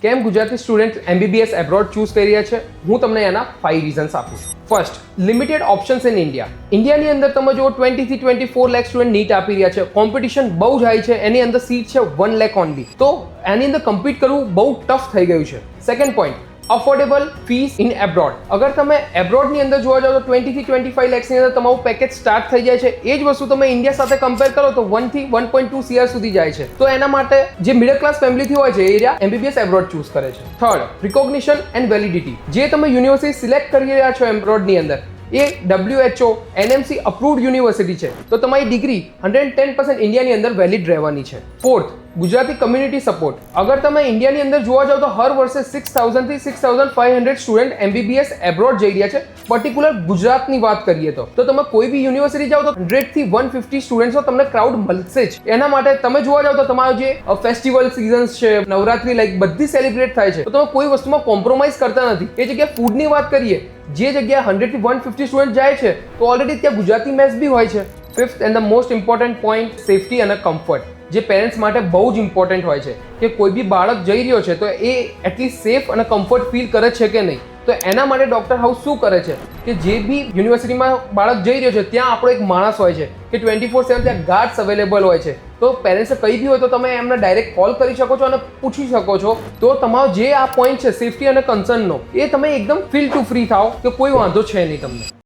કેમ Gujarati student MBBS abroad choose કરી રહ્યા છે, હું તમને એના 5 રીઝન્સ આપું છું. First, limited options in India. ઇન્ડિયાની અંદર તમે જો 20 થી 24 લાખ સ્ટુડન્ટ નીટ આપી રહ્યા છે. કોમ્પિટિશન બહુ જ હાઈ છે. એની અંદર સીટ છે 1 લાખ ઓનલી. તો એની અંદર કમ્પીટ કરવું બહુ ટફ થઈ ગયું છે. Second point, affordable fees in abroad. અગર તમે એબ્રોડની અંદર જોવા જાઓ તો 20 થી 25 લાખની અંદર તમારું પેકેજ સ્ટાર્ટ થઈ જાય છે. એ જ વસ્તુ તમે ઇન્ડિયા સાથે કમ્પેર કરો તો 1 થી 1.2 CR સુધી જાય છે. તો એના માટે જે મિડલ ક્લાસ ફેમિલીથી હોય છે એ એરિયા MBBS એબ્રોડ ચૂઝ કરે છે. Third, recognition and validity. જે તમે યુનિવર્સિટી સિલેક્ટ કરી રહ્યા છો એબ્રોડની અંદર એ WHO NMC અપ્રુવડ યુનિવર્સિટી છે. તો તમારી ડિગ્રી 110% ઇન્ડિયાની અંદર વેલિડ રહેવાની છે. Fourth, Gujarati community support. અગર તમે ઇન્ડિયાની અંદર જોવા જાઓ તો હર વર્ષે 6000 થી 6500 સ્ટુડન્ટ MBBS એબ્રોડ જઈ રહ્યા છે. પર્ટિક્યુલર ગુજરાતની વાત કરીએ તો તમે કોઈ બી યુનિવર્સિટી જાઓ તો 100 થી 150 સ્ટુડન્ટ્સનો તમને ક્રાઉડ મળશે જ. એના માટે તમે જોવા જાઓ તો તમારો જે ફેસ્ટિવલ સિઝન્સ છે, નવરાત્રી લાઈક બધી સેલિબ્રેટ થાય છે, તો તમે કોઈ વસ્તુમાં કોમ્પ્રોમાઇઝ કરતા નથી. એ જગ્યાએ ફૂડની વાત કરીએ, જે જગ્યાએ 100 થી 150 સ્ટુડન્ટ જાય છે તો ઓલરેડી ત્યાં ગુજરાતી મેસ બી હોય છે. Fifth and the most important point, safety અને કમ્ફર્ટ. જે પેરેન્ટ્સ માટે બહુ જ ઇમ્પોર્ટન્ટ હોય છે કે કોઈ બી બાળક જઈ રહ્યો છે તો એ એટલીસ્ટ સેફ અને કમ્ફર્ટ ફીલ કરે છે કે નહીં. તો એના માટે ડોક્ટર હાઉસ શું કરે છે કે જે બી યુનિવર્સિટીમાં બાળક જઈ રહ્યો છે ત્યાં આપણો એક માણસ હોય છે કે 24/7 ત્યાં ગાર્ડ્સ અવેલેબલ હોય છે. તો પેરેન્ટ્સે કંઈ બી હોય તો તમે એમને ડાયરેક્ટ કોલ કરી શકો છો અને પૂછી શકો છો. તો તમારો જે આ પોઈન્ટ છે સેફટી અને કન્સર્નનો, એ તમે એકદમ ફીલ ટુ ફ્રી થાઓ કે કોઈ વાંધો છે નહીં તમને.